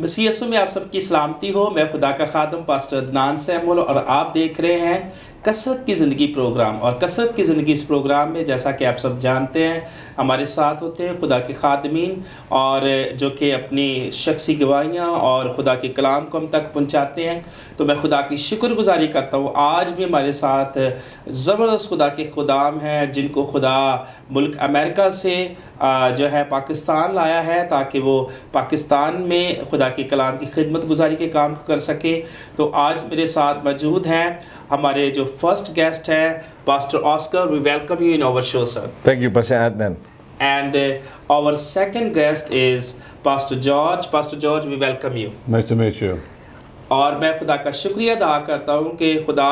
मसीह यीशु में आप सबकी सलामती हो। मैं खुदा का खादम पास्टर अदनान सैमुअल और आप देख रहे हैं कसरत की ज़िंदगी प्रोग्राम। और कसरत की ज़िंदगी इस प्रोग्राम में जैसा कि आप सब जानते हैं हमारे साथ होते हैं खुदा के खादमीन और जो कि अपनी शख्सी गवाहियाँ और खुदा के कलाम को हम तक पहुँचाते हैं। तो मैं खुदा की शुक्रगुजारी करता हूँ। आज भी हमारे साथ ज़बरदस्त खुदा के खुदाम हैं जिनको खुदा मुल्क अमेरिका से जो है पाकिस्तान लाया है ताकि वो पाकिस्तान में खुदा के कलाम की खिदमत गुजारी के काम को कर सके। तो आज मेरे साथ मौजूद हैं हमारे जो फर्स्ट गेस्ट हैं pastor Oscar. We welcome you in our show sir. Thank you, Pastor Adnan. And our second guest is Pastor George. Pastor George, we welcome you. Nice to meet you. और मैं खुदा का शुक्रिया अदा करता हूँ कि खुदा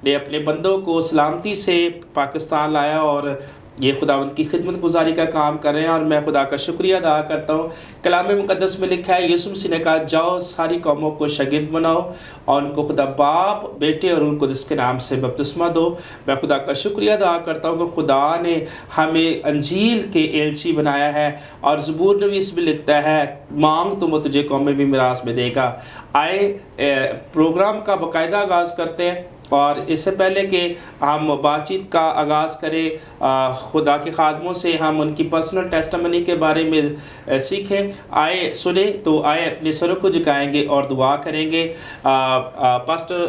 ने अपने बंदों को सलामती से पाकिस्तान लाया और ये खुदावंद की खिदमत गुजारी का काम कर रहे हैं। और मैं खुदा का शुक्रिया अदा करता हूँ। कलाम मुक़द्दस में लिखा है यीशु मसीह ने कहा जाओ सारी कौमों को शागिर्द बनाओ और उनको खुदा बाप बेटे और उनको जिसके नाम से बपतिस्मा दो। मैं खुदा का शुक्रिया अदा करता हूँ कि खुदा ने हमें अंजील के एलची बनाया है। और ज़बूर नवीस में लिखता है मांग तो मैं तुझे कौमें भी मिरास में देगा। आए प्रोग्राम का बाकायदा आगाज़ करते हैं। और इससे पहले कि हम बातचीत का आगाज़ करें खुदा के खादमों से हम उनकी पर्सनल टेस्टिमनी के बारे में सीखें। आए सुने तो आए अपने सरों को झुकाएंगे और दुआ करेंगे। Pastor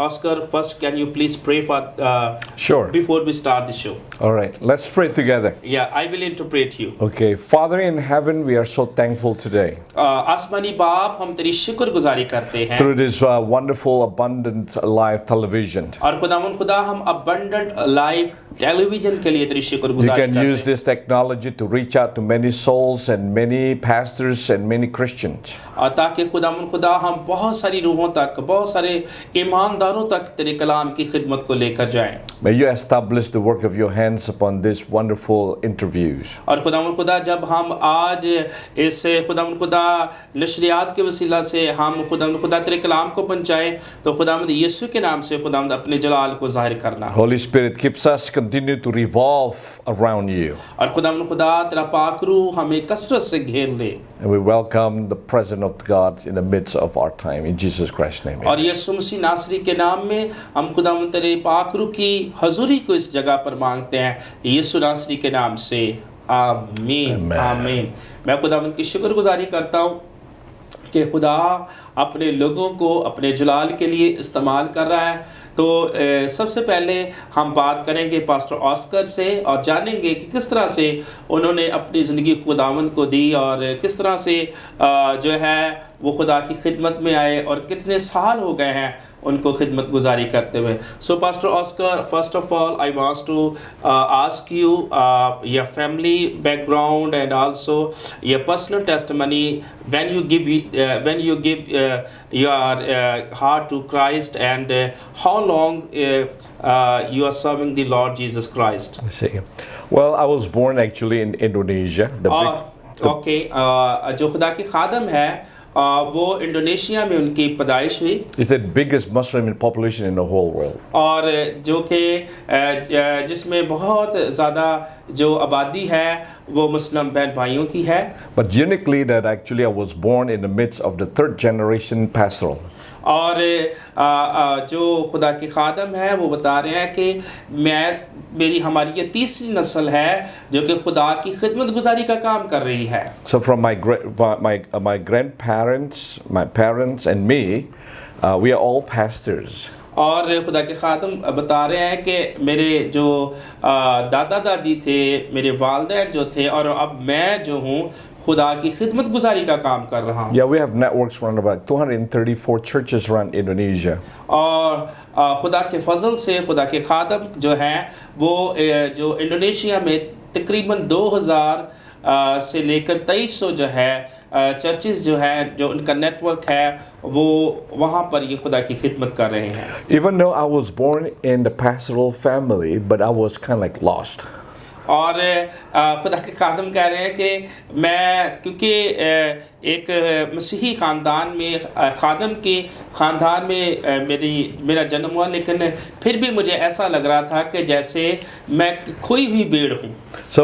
Oscar, first can you please pray for Sure. Before we start the show. All right, let's pray together. या I will interpret you. Okay, Father in heaven, we are so thankful today आसमानी बाप हम तेरी शुक्रगुजारी करते हैं through this wonderful, abundant live television. और खुदा हम अबंडेंट लाइव टेलीविजन के लिए तेरी We शुक्रगुजारी can करते use हैं। this technology to reach out to many souls and many pastors and many Christians. और ताकि खुदा हम बहुत सारी रूहों तक बहुत सारे ईमानदारों तक तेरे कलाम की खिदमत को लेकर जाएं। May you establish the work of your hands upon these wonderful interviews. और खुदा जब हम आज इस खुदा नशरियात के वसीला से हम खुदा तेरे कलाम को पहुँचाएं तो खुदा यीशु के नाम से खुदा अपने जलाल को जाहिर करना। Holy Spirit keeps us continue to revolve around you. और खुदा तेरा पाक रूह हमें कसरत से घेर ले। And we welcome the presence of God in the midst of our time. In Jesus Christ's name. और यीशु मसीह नासरी के नाम में हम खुदा तेरे पाक रूह की हजूरी को इस जगह पर मांगते हैं यीशु नासरी के नाम से आमीन आमीन। मैं खुदा की शुक्रगुजारी करता हूँ कि खुदा अपने लोगों को अपने जलाल के लिए इस्तेमाल कर रहा है। तो सबसे पहले हम बात करेंगे पास्टर ऑस्कर से और जानेंगे कि किस तरह से उन्होंने अपनी ज़िंदगी खुदावंद को दी और किस तरह से जो है वो खुदा की खिदमत में आए और कितने साल हो गए हैं उनको खिदमत गुजारी करते हुए। So pastor Oscar, first of all I wants to ask you your family background and also your personal testimony when you give your heart to Christ and how long you are serving the Lord Jesus Christ. I see. Well, I was born actually in Indonesia. Okay जो खुदा के खादम है वो Indonesia में उनकी पैदाइश हुई। It's the biggest Muslim population in the whole world. और जो कि जिसमें बहुत ज़्यादा जो आबादी है वो मुस्लिम बहन भाइयों की है। But uniquely that actually I was born in the midst of the third generation pastoral. और जो खुदा के खादम है वो बता रहे हैं कि हमारी ये तीसरी नस्ल है जो कि खुदा की खिदमत गुजारी का काम कर रही है। So from my grandparents, my parents and me, we are all pastors. और खुदा के खादम बता रहे हैं कि मेरे जो दादा दादी थे, मेरे वालिदैन जो थे और अब मैं जो हूँ खुदा की खिदमत गुजारी का काम कर रहा हूँ। Yeah, we have networks around about 234 churches around Indonesia. और खुदा के फजल से खुदा के खादम जो हैं वो जो इंडोनेशिया में तकरीबन 2000 से लेकर 2300 जो है चर्चेस जो है जो उनका नेटवर्क है वो वहाँ पर ये खुदा की खिदमत कर रहे हैं। Even though I was born in the pastoral family, but I was kind of like lost. और खुदा के खादम कह रहे हैं कि मैं क्योंकि एक मसीही ख़ानदान में खादम के ख़ानदान में मेरा जन्म हुआ, लेकिन फिर भी मुझे ऐसा लग रहा था कि जैसे मैं खोई हुई भेड़ हूँ। So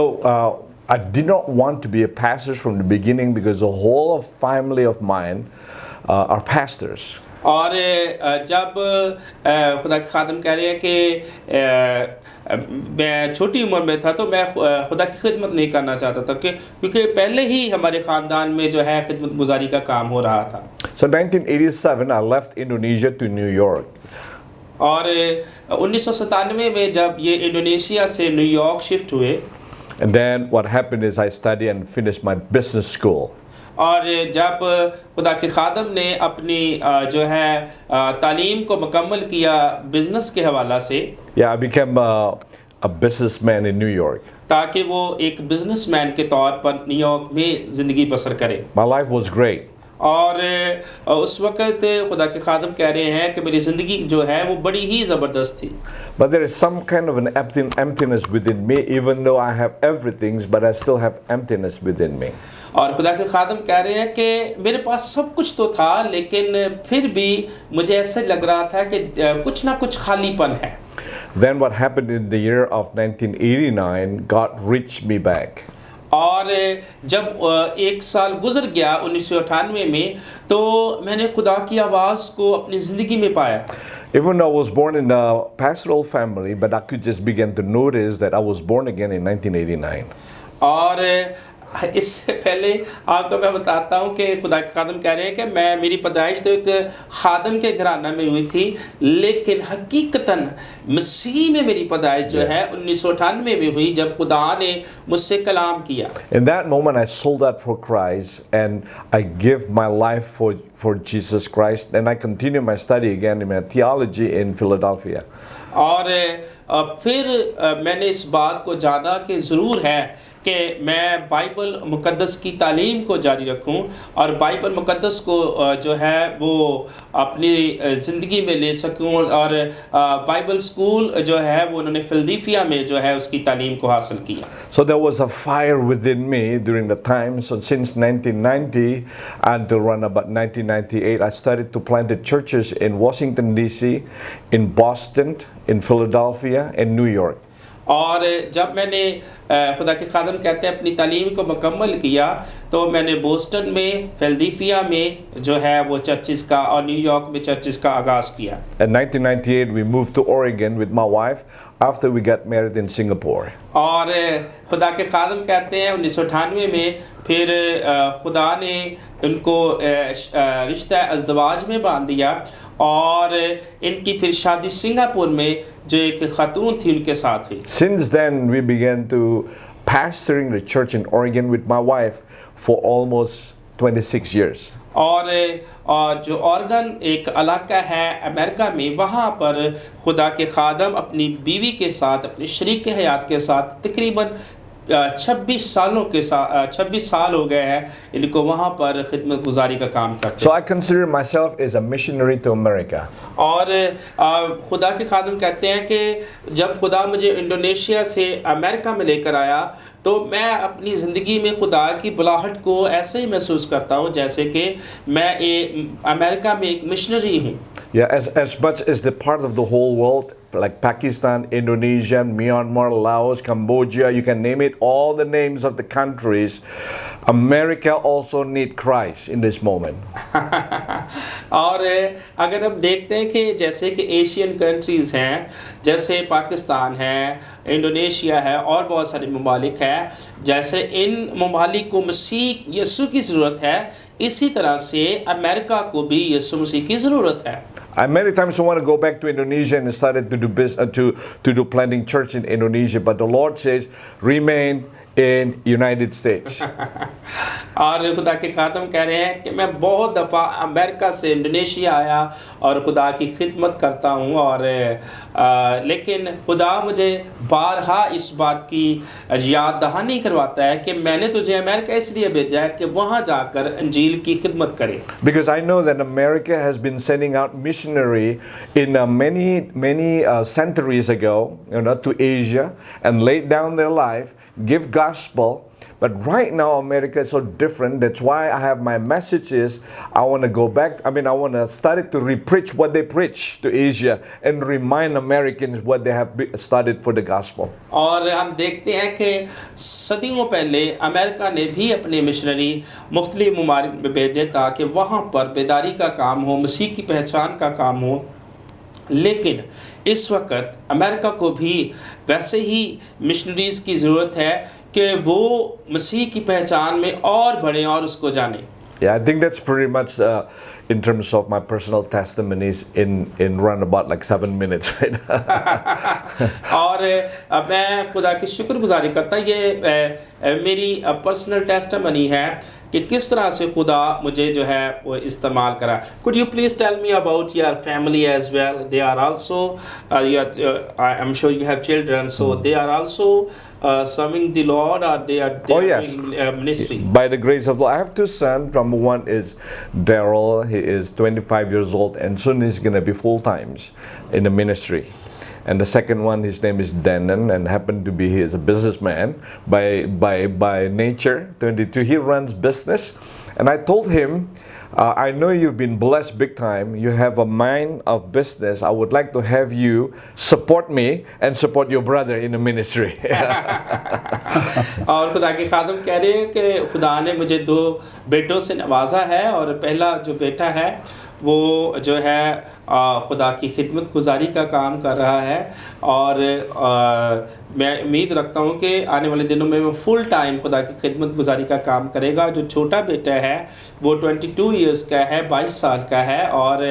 I did not want to be a pastor from the beginning because the whole of family of mine are pastors. और जब खुदा के खादम कह रहे हैं कि मैं छोटी उम्र में था तो मैं खुदा की खिदमत नहीं करना चाहता था क्योंकि पहले ही हमारे ख़ानदान में जो है खिदमत गुजारी का काम हो रहा था. So 1987 I left Indonesia to New York. और 1997 में जब ये इंडोनेशिया से न्यूयॉर्क शिफ्ट हुए. And then what happened is I studied and finished my business school. और जब खुदा के खादम ने अपनी जो है तालीम को मुकम्मल किया बिज़नेस के हवाला से. Yeah, I became a businessman in New York. ताकि वो एक बिजनेसमैन के तौर पर न्यूयॉर्क में ज़िंदगी बसर करे. My life was great. और उस वक़्त खुदा के खादम कह रहे हैं कि मेरी ज़िंदगी जो है वो बड़ी ही ज़बरदस्त थी. But there is some kind of an emptiness within me, even though I have everything, but I still have emptiness within me. और खुदा के खादम कह रहे हैं कि मेरे पास सब कुछ तो था लेकिन फिर भी मुझे ऐसे लग रहा था कि कुछ ना कुछ खालीपन है. Then what happened in the year of 1989, God reached me back. और जब एक साल गुजर गया 1998 में तो मैंने खुदा की आवाज़ को अपनी ज़िंदगी में पाया. Even though I was born in a pastoral family, but I could just begin to notice that I was born again in 1989. और इससे पहले आपको मैं बताता हूँ कि खुदा के खादम कह रहे हैं कि मेरी पैदाइश तो एक खादम के घराना में हुई थी लेकिन हकीकतन मसीह में मेरी पैदाइश जो है 1998 में हुई जब खुदा ने मुझसे कलाम किया. In that moment I sold out for Christ and I give my life for Jesus Christ and I continue my study again in my theology in Philadelphia. और फिर मैंने इस बात को जाना कि ज़रूर है कि मैं बाइबल मुक़द्दस की तालीम को जारी रखूं और बाइबल मुक़द्दस को जो है वो अपनी ज़िंदगी में ले सकूं. और बाइबल स्कूल जो है वो उन्होंने फिलडेल्फिया में जो है उसकी तालीम को हासिल किया. So there was a fire within me during the time. So since 1990 until around about 1998, I started to plant the churches in Washington D.C., in Boston, in Philadelphia, and New York. और जब मैंने खुदा के खादम कहते हैं अपनी तालीम को मुकम्मल किया तो मैंने बोस्टन में फिलडेल्फिया में जो है वो चर्चिस का और न्यूयॉर्क में चर्चिस का आगाज़ किया. In 1998 we moved to Oregon with my wife after we got married in Singapore. और खुदा के खादम कहते हैं 1998 में फिर खुदा ने उनको रिश्ता अज़दवाज में बांध दिया और इनकी फिर शादी सिंगापुर में जो एक खातून थी उनके साथ हुई. Since then we began to pastoring the church in Oregon with my wife for almost 26 years. और जो ऑर्गन एक इलाका है अमेरिका में वहाँ पर खुदा के खादम अपनी बीवी के साथ अपने शरीक हयात के साथ तकरीबन 26 साल हो गए हैं इनको वहाँ पर खिदमत गुजारी का काम करते. So I consider myself as a missionary to America. और खुदा के खादम कहते हैं कि जब खुदा मुझे इंडोनेशिया से अमेरिका में लेकर आया तो मैं अपनी ज़िंदगी में खुदा की बुलाहट को ऐसे ही महसूस करता हूँ जैसे कि मैं अमेरिका में एक मिशनरी हूँ. Yeah, as much as the part of the whole world, like Pakistan, Indonesia, Myanmar, Laos, Cambodia, you can name it, all the names of the countries, America also need Christ in this moment. और अगर हम देखते हैं कि जैसे कि Asian countries हैं जैसे पाकिस्तान है, इंडोनेशिया है और बहुत सारे ममालिक हैं, जैसे इन ममालिक को मसीह यीशु की ज़रूरत है इसी तरह से अमेरिका को भी यीशु मसीह की ज़रूरत है. Many times I want to go back to Indonesia and started to do business, to do planting church in Indonesia, but the Lord says, remain in United States. और खुदा के खादम कह रहे हैं कि मैं बहुत दफ़ा अमेरिका से इंडोनेशिया आया और खुदा की खिदमत करता हूँ और लेकिन खुदा मुझे बारहा इस बात की याद दहानी करवाता है कि मैंने तुझे अमेरिका इसलिए भेजा है कि वहाँ जाकर अंजील की खिदमत करे. Because I know that America has been sending out missionary in many centuries ago, to Asia and laid down their life, give gospel. But right now, America is so different. That's why I have my message is I want to go back. I mean, I want to start to re-preach what they preach to Asia and remind Americans what they have studied for the gospel. और हम देखते हैं कि सदियों पहले America ने भी अपने मिशनरी मुख्तलिफ ममालिक में भेजे ताकि वहाँ पर बेदारी का काम हो, मसीह की पहचान का काम हो। लेकिन इस वक्त अमेरिका को भी वैसे ही मिशनरीज़ की ज़रूरत है कि वो मसीह की पहचान में और बढ़ें और उसको जानें। Yeah, I think that's pretty much in terms of my personal testimonies in roundabout like 7 minutes, right? और मैं खुदा की शुक्रगुजारी करता ये मेरी पर्सनल टेस्टिमनी है कि किस तरह से खुदा मुझे जो है वो इस्तेमाल करा। Could you please tell me about your family as well? They are also I'm sure you have children, so they are also serving the Lord, or they are yes. doing ministry. By the grace of the Lord, I have two sons. Number one is Daryl. He is 25 years old, and soon he's gonna be full times in the ministry. And the second one, his name is Denon, and happened to be he is a businessman by nature. 22, he runs business, and I told him, I know you've been blessed big time. You have a mind of business. I would like to have you support me and support your brother in the ministry. और खुदा के खादम कह रहे हैं कि खुदा ने मुझे 2 बेटों से नवाजा है, और पहला जो बेटा है वो जो है खुदा की खिदमत गुजारी का काम कर रहा है, और मैं उम्मीद रखता हूँ कि आने वाले दिनों में वो फुल टाइम खुदा की खिदमत गुजारी का काम करेगा। जो छोटा बेटा है वो 22 इयर्स का है, 22 साल का है, और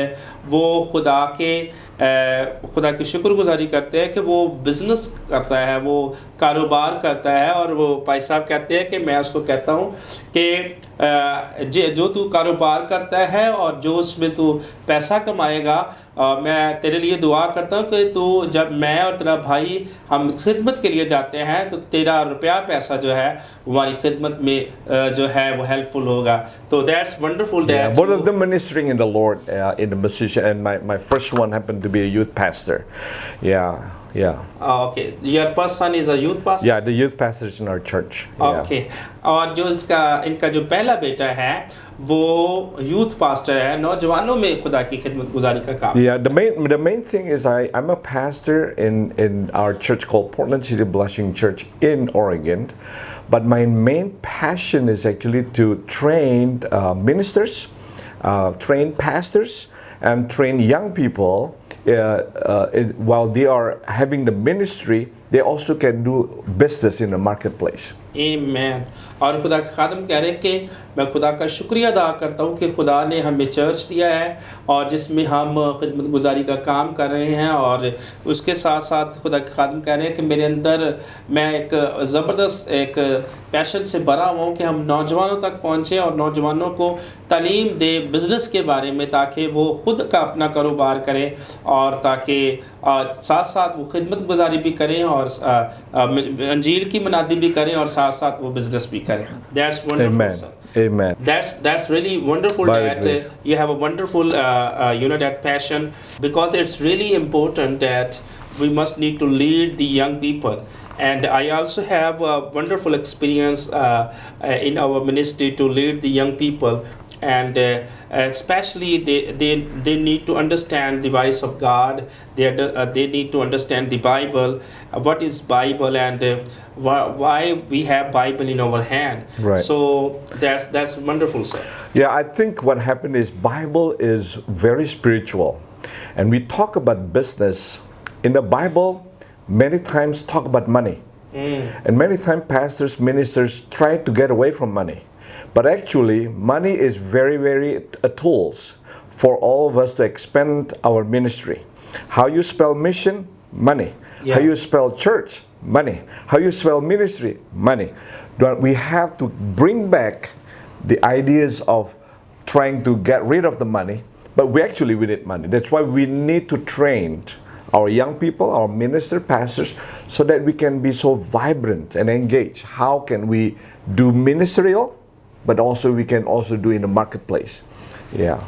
वो खुदा की शुक्रगुजारी करते हैं कि वो बिज़नेस करता है, वो कारोबार करता है। और वो भाई साहब कहते हैं कि मैं उसको कहता हूँ कि जो तू कारोबार करता है और जो उसमें तू पैसा कमाएगा, मैं तेरे लिए दुआ करता हूँ कि तू जब मैं और तेरा भाई हम खिदमत के लिए जाते हैं तो तेरा रुपया पैसा जो है हमारी खिदमत में जो है वो हेल्पफुल होगा। तो that's wonderful that both of them ministering in the Lord in the position, and my first one happened to be a youth pastor. Yeah. Okay, your first son is a youth pastor? Yeah, the youth pastor is in our church. Okay. और जो इनका जो पहला बेटा है वो youth pastor है, नौजवानों में खुदा की खिदमत गुजारी का काम। Yeah, the main thing is I'm a pastor in our church called Portland City Blessing Church in Oregon, but my main passion is actually to train ministers, train pastors, and train young people. While they are having the ministry, they also can do business in the marketplace. Amen. और खुदा के खादम कह रहे हैं कि मैं खुदा का शुक्रिया अदा करता हूँ कि खुदा ने हमें चर्च दिया है और जिसमें हम खिदमत गुजारी का काम कर रहे हैं। और उसके साथ साथ खुदा के खादम कह रहे हैं कि मेरे अंदर मैं एक ज़बरदस्त एक पैशन से भरा हुआ हूँ कि हम नौजवानों तक पहुँचें और नौजवानों को तालीम दें बिज़नेस के बारे में, ताकि वो ख़ुद का अपना कारोबार करें और ताकि साथ साथ वो खिदमत गुजारी भी करें और अंजील की मनादी भी करें और साथ साथ वो बिज़नेस भी करें। That's wonderful, sir. Amen. That's really wonderful that you have a wonderful that passion, because it's really important that we must need to lead the young people. And I also have a wonderful experience in our ministry to lead the young people, and especially they need to understand the voice of God. They need to understand the Bible, what is Bible, and why we have Bible in our hand. Right. So that's wonderful, sir. Yeah, I think what happened is Bible is very spiritual, and we talk about business in the Bible. Many times talk about money, and many times pastors, ministers try to get away from money. But actually, money is very tools for all of us to expand our ministry. How you spell mission? Money. Yeah. How you spell church? Money. How you spell ministry? Money. We have to bring back the ideas of trying to get rid of the money, but we need money. That's why we need to train our young people, our minister, pastors, so that we can be so vibrant and engaged. How can we do ministerial, but also we can also do in the marketplace? Yeah.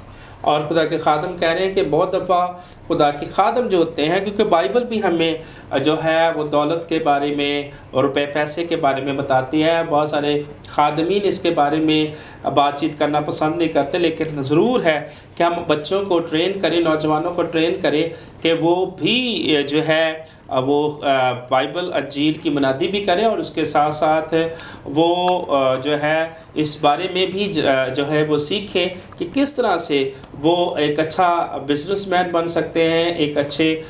और खुदा के खादम कह रहे हैं कि बहुत दफ़ा खुदा के खादम जो होते हैं, क्योंकि बाइबल भी हमें जो है वो दौलत के बारे में और रुपए पैसे के बारे में बताती है। बहुत सारे खादमीन इसके बारे में बातचीत करना पसंद नहीं करते, लेकिन ज़रूर है कि हम बच्चों को ट्रेन करें, नौजवानों को ट्रेन करें कि वो भी जो है वो बाइबल अंजील की मुनादी भी करें और उसके साथ साथ वो जो है इस बारे में भी जो है वो सीखें कि किस तरह से वो एक अच्छा बिजनेसमैन बन सकते हैं, एक अच्छे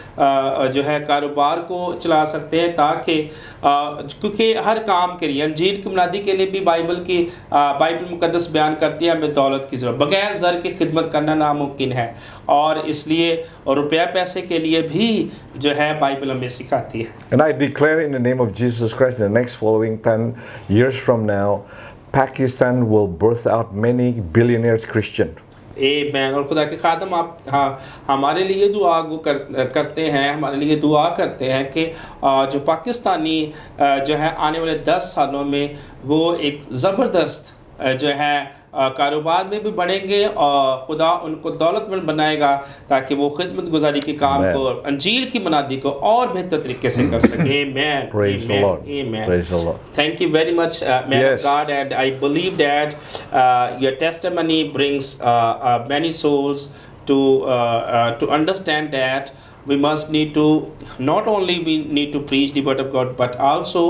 जो है कारोबार को चला सकते हैं, ताकि क्योंकि हर काम के लिए अंजील की मुनादी के लिए भी बाइबल मुकद्दस बयान करती है हमें दौलत की ज़रूरत, बग़ैर ज़र की खिदमत करना नामुमकिन है, और इसलिए रुपया पैसे के लिए भी जो है बाइबल हमें सिखाती है। And I declare in the name of Jesus Christ, in the next following 10 years from now, Pakistan will birth out many billionaires Christian. आमीन। और खुदा के खादम आप हमारे लिए दुआ करते हैं, हमारे लिए दुआ करते हैं कि जो पाकिस्तानी जो है आने वाले 10 सालों में वो एक ज़बरदस्त जो है कारोबार में भी बढ़ेंगे और खुदा उनको दौलतमंद बनाएगा ताकि वो खिदमत गुजारी के काम को, अंजील की मुनादी को और बेहतर तरीके से कर सके। Amen. Praise the Lord. Amen. Praise the Lord. Thank you very much, man Yes. of God, and I believe that your testimony brings many souls to understand that we must need to not only we need to preach the word of God, but also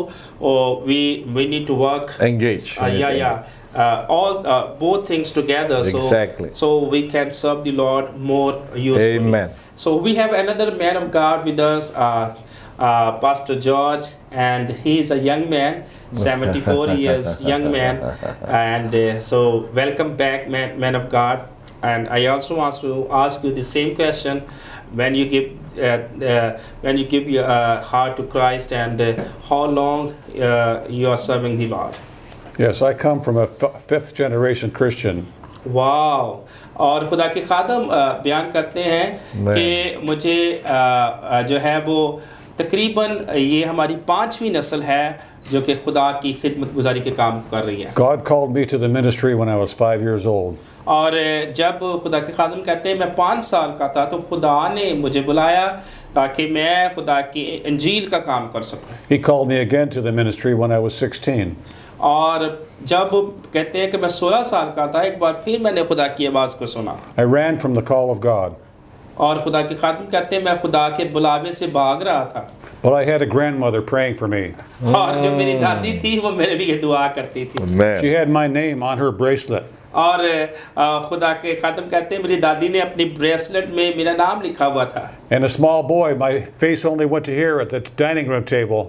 we need to work Engage. both things together. Exactly. So we can serve the Lord more usefully. Amen. So we have another man of God with us, Pastor George, and he is a young man, 74 years young man, and so welcome back, man of God. And I also want to ask you the same question: when you give your heart to Christ, and how long you are serving the Lord? Yes, I come from a fifth generation Christian. Wow. और खुदा के खादम बयान करते हैं कि मुझे जो है वो तकरीबन ये हमारी 5वीं नस्ल है जो कि खुदा की खिदमत गुजारी के काम कर रही है। God called me to the ministry when I was 5 years old. और जब खुदा के खादम कहते हैं मैं 5 साल का था तो खुदा ने मुझे बुलाया ताकि मैं खुदा की अंजील का काम कर सकूं। He called me again to the ministry when I was 16. और जब कहते हैं कि मैं 16 साल का था, एक बार फिर मैंने खुदा की आवाज़ को सुना। I ran from the call of God. और खुदा के खादम कहते हैं मैं खुदा के बुलावे से भाग रहा था। But I had a grandmother praying for me. और जो मेरी दादी थी वो मेरे लिए दुआ करती थी। She had my name on her bracelet. और खुदा के खादम कहते हैं मेरी दादी ने अपनी ब्रेसलेट में मेरा नाम लिखा हुआ था। And a small boy, my face only went to here at the dining room table.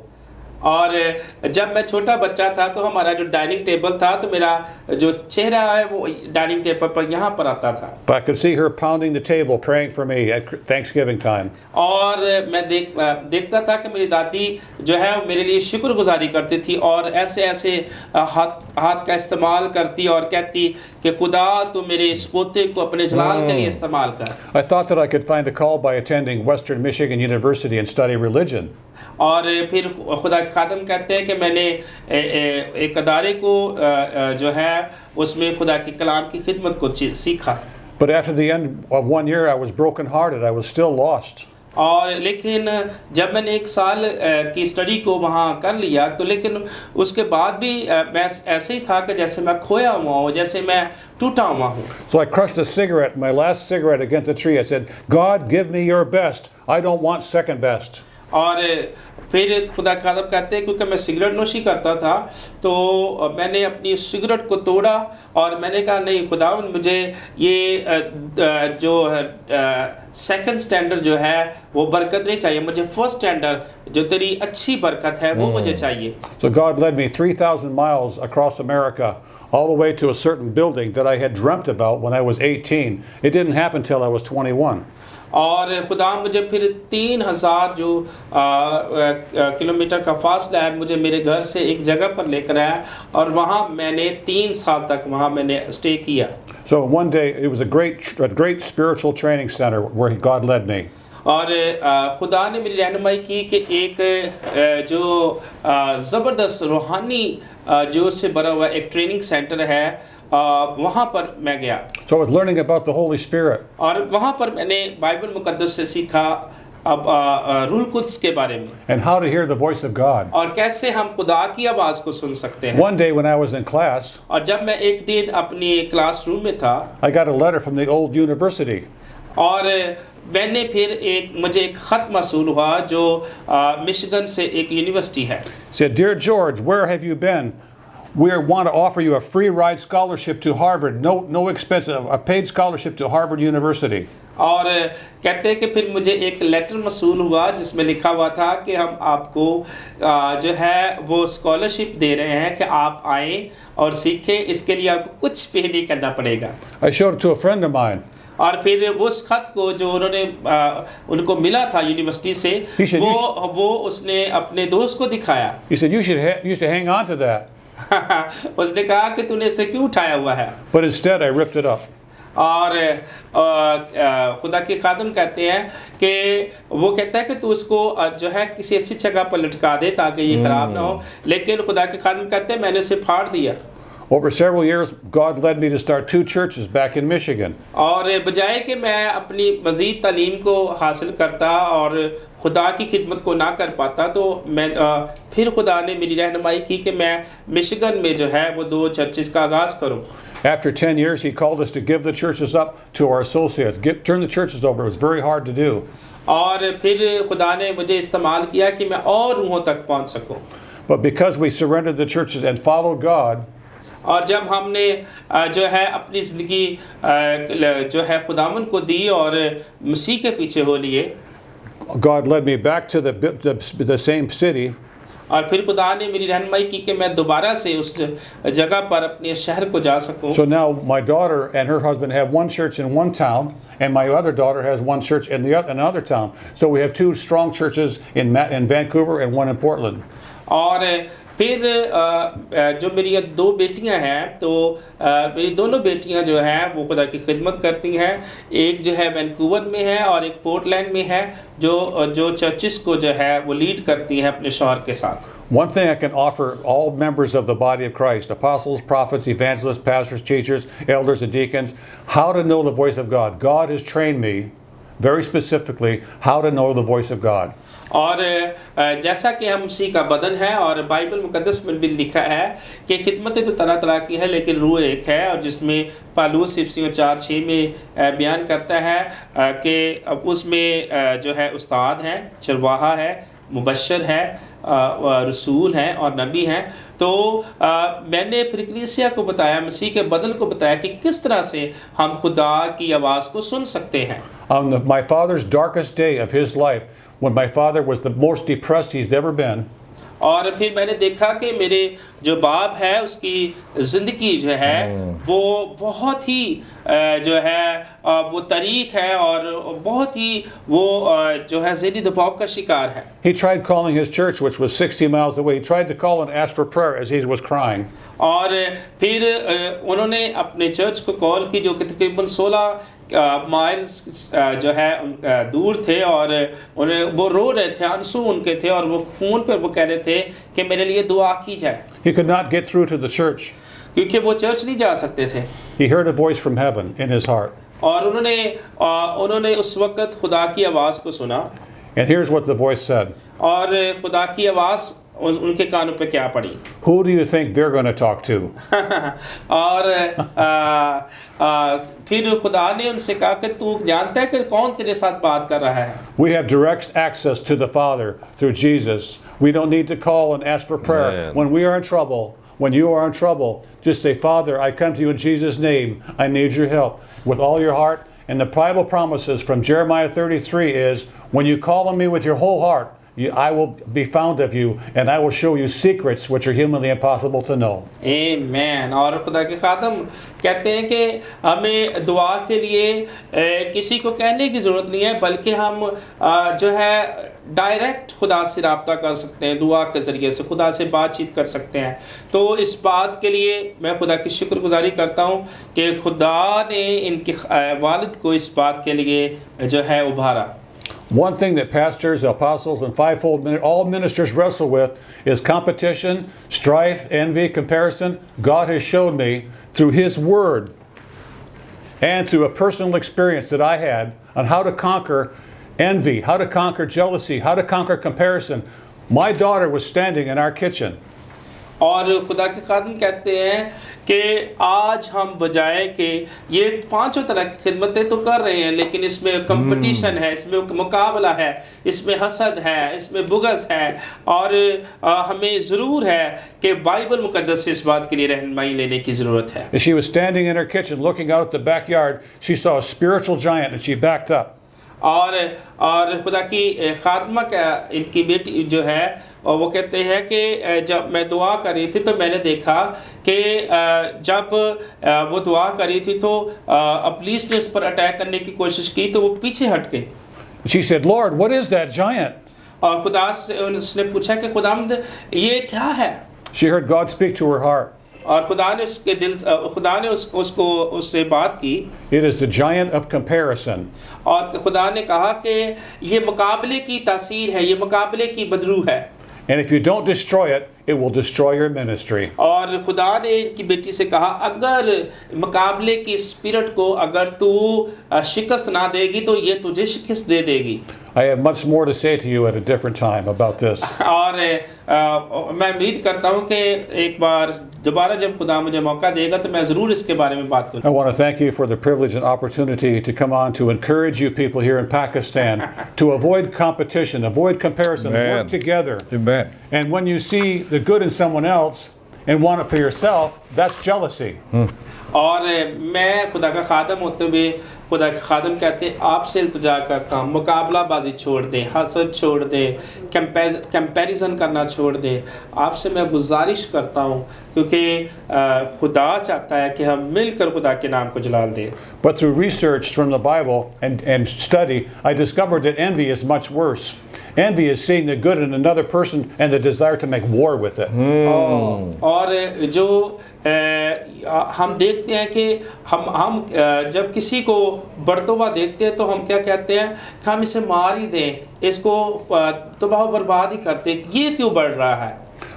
और जब मैं छोटा बच्चा था तो हमारा जो डाइनिंग टेबल था तो मेरा जो चेहरा है वो डाइनिंग टेबल पर यहाँ पर आता था। But I could see her pounding the table, praying for me at Thanksgiving time. और मैं देखता था कि मेरी दादी जो है मेरे लिए शुक्रगुजारी करती थी और ऐसे ऐसे हाथ का इस्तेमाल करती और कहती कि खुदा तो मेरे इस पोते को अपने जलाल के लिए इस्तेमाल कर। I thought that I could find a call by attending Western Michigan University and study religion. और फिर खुदा के खादम कहते हैं कि मैंने एक अदारे को जो है उसमें खुदा के कलाम की खिदमत को सीखा। But after the end of 1 year, I was brokenhearted. I was still lost. और लेकिन जब मैंने 1 साल की स्टडी को वहाँ कर लिया तो लेकिन उसके बाद भी मैं ऐसे ही था कि जैसे मैं खोया हुआ हूँ, जैसे मैं टूटा हुआ हूँ। So I crushed a cigarette, my last cigarette, against a tree. I said, God, give me your best. I don't want second best. और फिर खुदा के खादम कहते हैं क्योंकि मैं सिगरेट नोशी करता था तो मैंने अपनी सिगरेट को तोड़ा और मैंने कहा नहीं खुदा मुझे ये जो सेकंड स्टैंडर्ड जो है वो बरकत नहीं चाहिए, मुझे फर्स्ट स्टैंडर्ड जो तेरी अच्छी बरकत है वो मुझे चाहिए। So God led me 3,000 miles across America, all the way to a certain building that I had dreamt about when I was 18. It didn't happen till I was 21. और खुदा मुझे फिर 3,000 जो किलोमीटर का फासला है मुझे मेरे घर से एक जगह पर लेकर आया और वहाँ मैंने 3 साल तक वहाँ मैंने स्टे किया। So one day it was a great spiritual training center where God led me. और खुदा ने मेरी रहनुमाई की कि एक जो ज़बरदस्त रूहानी जोश से भरा हुआ एक ट्रेनिंग सेंटर है, वहाँ पर मैं गया So I was learning about the Holy Spirit. और वहाँ पर मैंने बाइबल मुकद्दस से सीखा अब रूल कुद्स के बारे में And how to hear the voice of God. और कैसे हम खुदा की आवाज़ को सुन सकते हैं। One day when I was in class, और जब मैं एक दिन अपनी क्लासरूम में था I got a letter from the old university. और मैंने फिर मुझे एक ख़त मौसूल हुआ जो मिशिगन से एक यूनिवर्सिटी है। It said, "Dear George, where have you been? We want to offer you a free ride scholarship to Harvard, no expense, a paid scholarship to Harvard University." और कहते हैं कि फिर मुझे एक लेटर मौसूल हुआ जिसमें लिखा हुआ था कि हम आपको जो है वो स्कॉलरशिप दे रहे हैं कि आप आएँ और सीखें, इसके लिए आपको कुछ पे नहीं करना पड़ेगा। I showed it to a friend of mine. और फिर उस खत को जो उन्होंने उनको मिला था यूनिवर्सिटी से वो उसने अपने दोस्त को दिखाया। He said, you should hang on to that. उसने कहा कि तूने इसे क्यों उठाया हुआ है? But instead I ripped it up. और खुदा के खादम कहते हैं कि वो कहता है कि तू उसको जो है किसी अच्छी जगह पर लटका दे ताकि ये ख़राब ना हो, लेकिन खुदा के खादम कहते हैं मैंने उसे फाड़ दिया। Over several years, God led me to start 2 churches back in Michigan. और बजाय कि मैं अपनी मज़ीद तालीम को हासिल करता और खुदा की खिदमत को ना कर पाता, तो मैं फिर खुदा ने मेरी रहनुमाई की कि मैं मिशिगन में जो है वो 2 चर्चेस का आगाज़ करूं। After 10 years, he called us to give the churches up to our associates. Turn the churches over. It was very hard to do. और फिर खुदा ने मुझे इस्तेमाल किया कि मैं और रूहों तक पहुंच सकूं। But because we surrendered the churches and followed God, और जब हमने जो है अपनी ज़िंदगी जो है खुदावन को दी और मसीह के पीछे हो लिए, God led me back to the same city. और फिर खुदा ने मेरी रहनुमाई की कि मैं दोबारा से उस जगह पर अपने शहर को जा सकूं। So now my daughter and her husband have one church in one town, and my other daughter has one church in another town. So we have 2 strong churches in Vancouver and one in Portland. और फिर जो मेरी 2 बेटियां हैं, तो मेरी दोनों बेटियां जो हैं वो खुदा की खिदमत करती हैं। एक जो है वैंकूवर में है और एक पोर्टलैंड में है, जो चर्चिस को जो है वो लीड करती हैं अपने शौहर के साथ। One thing I can offer all members of the body of Christ, apostles, prophets, evangelists, pastors, teachers, elders, and deacons, how to know the voice of God. God has trained me very specifically how to know the voice of God. और जैसा कि हम उसी का बदन है और Bible मुकद्दस में भी लिखा है कि खिदमतें तो तरह तरह की है लेकिन रूह एक है, और जिसमें पालूस इफिसियों 4:6 में बयान करता है कि उसमें जो है उस्ताद हैं, चरवाहा है, मुबश्शिर है, रसूल हैं और नबी हैं। तो मैंने फिर कलीसिया को बताया, मसीह के बदन को बताया कि किस तरह से हम खुदा की आवाज़ को सुन सकते हैं। On my father's darkest day of his life, when my father was the most depressed he's ever been, और फिर मैंने देखा कि मेरे जो बाप है उसकी ज़िंदगी जो है वो बहुत ही जो है वो तारीख है और बहुत ही वो जो है ज़हनी दबाव का शिकार है। he tried calling his church, which was 60 miles away. He tried to call and ask for prayer as he was crying. और फिर उन्होंने अपने चर्च को कॉल की जो कि तकरीबन 16 माइल्स जो है दूर थे, और उन्हें वो रो रहे थे, आंसू उनके थे, और वो फ़ोन पर वो कह रहे थे कि मेरे लिए दुआ की जाए। He could not get through to the church. क्योंकि वो चर्च नहीं जा सकते थे। He heard a voice from heaven in his heart. और उन्होंने उस वक़्त खुदा की आवाज़ को सुना। And here's what the voice said. और खुदा की आवाज़ उनके कानों पे क्या पड़ी? Who do you think they're going to talk to? और फिर खुदा ने उनसे कहा कि तू जानता है कि कौन तेरे साथ बात कर रहा है? We have direct access to the Father through Jesus. We don't need to call and ask for prayer. Man. When we are in trouble, when you are in trouble, just say, Father, I come to you in Jesus' name. I need your help with all your heart. And the Bible promises from Jeremiah 33 is, when you call on me with your whole heart, I will be found of you, and I will show you secrets which are humanly impossible to know. Amen. और खुदा के खादम कहते हैं कि हमें दुआ के लिए किसी को कहने की ज़रूरत नहीं है, बल्कि हम जो है डायरेक्ट खुदा से रब्ता कर सकते हैं, दुआ के ज़रिए से खुदा से बातचीत कर सकते हैं। तो इस बात के लिए मैं खुदा की शुक्रगुजारी करता हूँ कि खुदा ने इनके वालिद को इस बात के लिए जो है उभारा। One thing that pastors, apostles, and all ministers wrestle with is competition, strife, envy, comparison. God has showed me through His Word and through a personal experience that I had on how to conquer envy, how to conquer jealousy, how to conquer comparison. My daughter was standing in our kitchen. और खुदा के खादिम कहते हैं कि आज हम बजाय कि ये पांचों तरह की खिदमतें तो कर रहे हैं, लेकिन इसमें कंपटीशन है, इसमें मुकाबला है, इसमें हसद है, इसमें बुग़्ज़ है, और हमें ज़रूर है कि बाइबल मुक़द्दस से इस बात के लिए रहनुमाई लेने की ज़रूरत है. As she was standing in her kitchen looking out at the backyard, she saw a spiritual giant and she backed up. और खुदा की खात्मा का इनकी बेटी जो है, और वो कहते हैं कि जब मैं दुआ कर रही थी तो मैंने देखा कि जब वो दुआ कर रही थी तो पुलिस ने उस पर अटैक करने की कोशिश की तो वो पीछे हट गई. She said, "Lord, what is that giant?" और खुदा से उसने पूछा कि खुदावंद ये क्या है. She heard God speak to her heart. और खुदा ने उसके दिल, खुदा ने उसको उससे बात की. It is the giant of comparison. और खुदा ने कहा कि ये मुकाबले की तासीर है, ये मुकाबले की बदरू है. And if you don't destroy it, it will destroy your ministry. और खुदा ने इनकी बेटी से कहा अगर मुकाबले की स्पिरिट को अगर तू शिकस्त ना देगी तो ये तुझे शिकस्त दे देगी. I have much more to say to you at a different time about this. और मैं उम्मीद करता हूँ कि एक बार दोबारा जब खुदा मुझे मौका देगा तो मैं ज़रूर इसके बारे में बात करूँ. I want to thank you for the privilege and opportunity to come on to encourage you people here in Pakistan to avoid competition, avoid comparison, work together. Amen. And when you see the good in someone else and want it for yourself, that's jealousy. और मैं खुदा का खादम होते हुए खुदा के खादम कहते हैं आपसे इल्तिजा करता हूँ मुकाबलाबाजी छोड़ दें, हसद छोड़ दें, कंपैरिजन करना छोड़ दें. आपसे मैं गुजारिश करता हूँ क्योंकि खुदा चाहता है कि हम मिलकर खुदा के नाम को जलाल दें. But through research from the Bible and study, I discovered that envy is much worse. Envy is seeing the good in another person and the desire to make war with it. और जो हम देखते हैं कि हम जब किसी को बढ़ता हुआ देखते हैं तो हम क्या कहते हैं कि हम इसे मार ही दें, इसको तबाह बर्बाद ही करते हैं, ये क्यों बढ़ रहा है.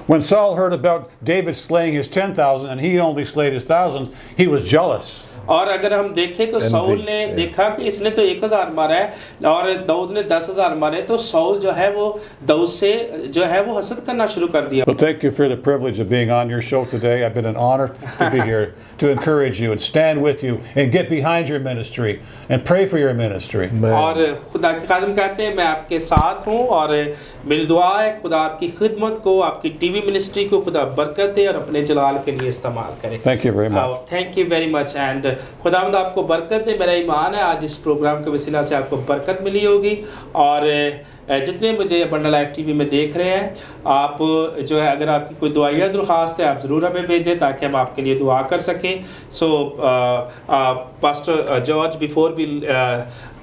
When Saul heard about David slaying his 10,000 and he only slayed his thousands, he was jealous. और अगर हम देखें तो साउल ने देखा कि इसने तो 1000 मारा है और दाऊद ने 10,000 मारे, तो साउल जो है वो दाऊद से जो है वो हसद करना शुरू कर दिया. Well, thank you for the privilege of being on your show today. I've been an honor to be here to encourage you and stand with you and get behind your ministry and pray for your ministry. और खुदा के खादम कहते हैं मैं आपके साथ हूँ और मेरी दुआ है खुदा आपकी खिदमत को, आपकी टीवी मिनिस्ट्री को खुदा बरकत दे और अपने जलाल के लिए इस्तेमाल करे. Thank you very much. Thank you very much and खुदावंद आपको बरकत दे. मेरा ईमान है आज इस प्रोग्राम के वसीला से आपको बरकत मिली होगी. और जितने मुझे बंडल लाइफ टीवी में देख रहे हैं, आप जो है अगर आपकी कोई दुआया दरख्वास्त है आप ज़रूर हमें भेजें ताकि हम आपके लिए दुआ कर सकें. So pastor George, before we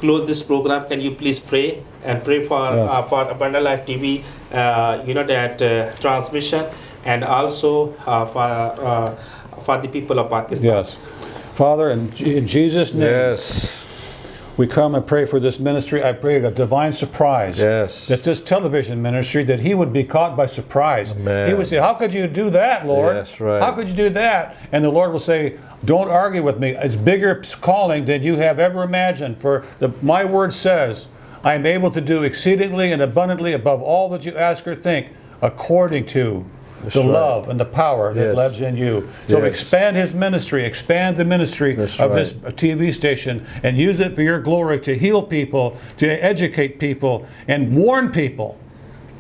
close this program, can you please pray and pray for Abundant Life TV, that transmission, and also for the people of Pakistan. Yes. Father, in Jesus' name, Yes. we come and pray for this ministry. I pray a divine surprise. Yes. That this television ministry, that he would be caught by surprise. Amen. He would say, how could you do that, Lord? Yes, right. How could you do that? And the Lord will say, don't argue with me. It's bigger calling than you have ever imagined. For my word says, I am able to do exceedingly and abundantly above all that you ask or think, according to the love and the power that lives in you. So expand his ministry, expand the ministry of this TV station, and use it for your glory to heal people, to educate people, and warn people.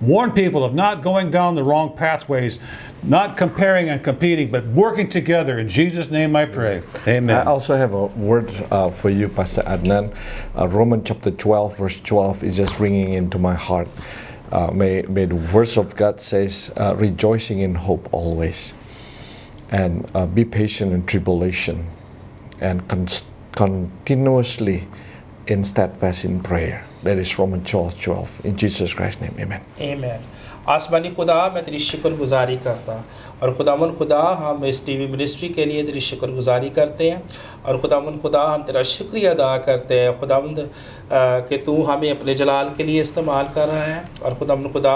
Warn people of not going down the wrong pathways, not comparing and competing, but working together. In Jesus' name I pray. Amen. I also have a word for you, Pastor Adnan. Romans chapter 12, verse 12 is just ringing into my heart. May the words of God says, rejoicing in hope always, and be patient in tribulation, and continuously in steadfast in prayer. That is Romans 12:12. In Jesus Christ's name, amen. Amen. आसमानी खुदा मैं तेरी शुक्रगुजारी करता और खुदावन खुदा हम इस टीवी मिनिस्ट्री के लिए तेरी शुक्रगुजारी करते हैं और खुदावन खुदा हम तेरा शुक्रिया अदा करते हैं खुदावंद कि तू हमें अपने जलाल के लिए इस्तेमाल कर रहा है और खुदावन खुदा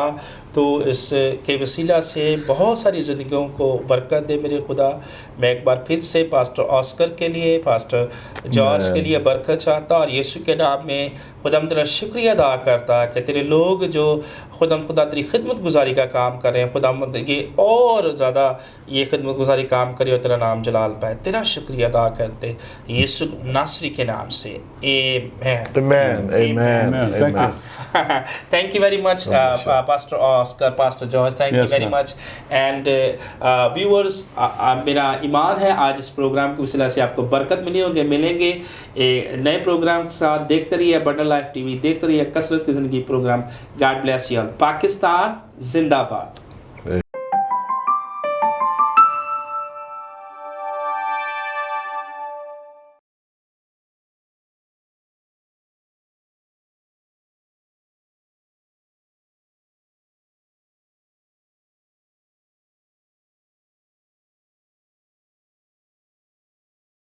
तो इस के वसीला से बहुत सारी ज़िंदगियों को बरकत दे मेरे खुदा। मैं एक बार फिर से पास्टर ऑस्कर के लिए, पास्टर जॉर्ज के लिए बरकत चाहता और यीशु के नाम में खुदा तेरा शुक्रिया अदा करता कि तेरे लोग जो खुदा तेरी खिदमत गुजारी का काम कर रहे हैं खुदा ये और ज़्यादा ये खिदमत गुजारी काम करे और तेरा नाम जलाल पाए। तेरा शुक्रिया अदा करते यीशु नासरी के नाम से Amen. Amen. Thank you. Thank you very much, Pastor Oscar, Pastor George. Thank you very much. And viewers, मेरा ईमान है आज इस प्रोग्राम के वसीला से आपको बरकत मिली होगी। मिलेंगे नए प्रोग्राम के साथ। देखते रहिए अबंडेंट लाइफ टीवी, देखते रहिए कसरत की ज़िंदगी program. God bless you all. Pakistan जिंदाबाद।